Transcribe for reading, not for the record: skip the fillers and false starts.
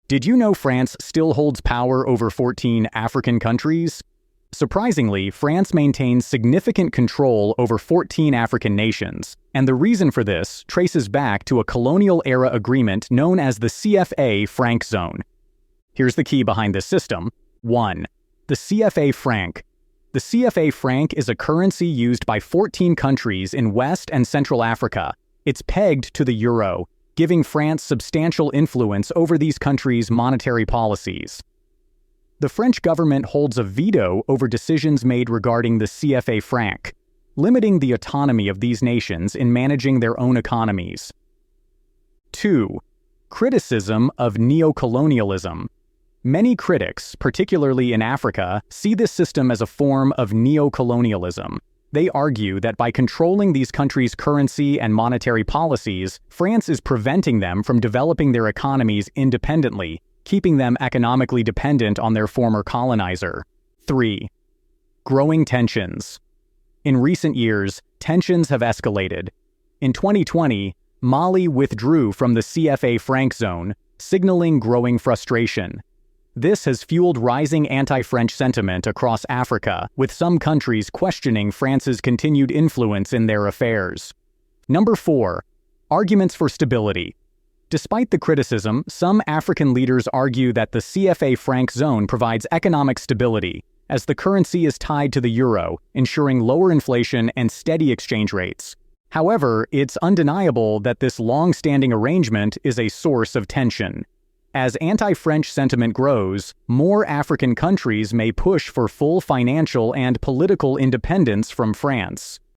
Did you know France still holds power over 14 African countries? Surprisingly, France maintains significant control over 14 African nations, and the reason for this traces back to a colonial-era agreement known as the CFA Franc zone. Here's the key behind this system. 1. The CFA Franc. The CFA Franc is a currency used by 14 countries in West and Central Africa. It's pegged to the euro, giving France substantial influence over these countries' monetary policies. The French government holds a veto over decisions made regarding the CFA franc, limiting the autonomy of these nations in managing their own economies. 2. Criticism of neocolonialism. Many critics, particularly in Africa, see this system as a form of neocolonialism. They argue that by controlling these countries' currency and monetary policies, France is preventing them from developing their economies independently, keeping them economically dependent on their former colonizer. 3. Growing tensions. In recent years, tensions have escalated. In 2020, Mali withdrew from the CFA Franc zone, signaling growing frustration. This has fueled rising anti-French sentiment across Africa, with some countries questioning France's continued influence in their affairs. 4. Arguments for stability. Despite the criticism, some African leaders argue that the CFA Franc zone provides economic stability, as the currency is tied to the euro, ensuring lower inflation and steady exchange rates. However, it's undeniable that this long-standing arrangement is a source of tension. As anti-French sentiment grows, more African countries may push for full financial and political independence from France.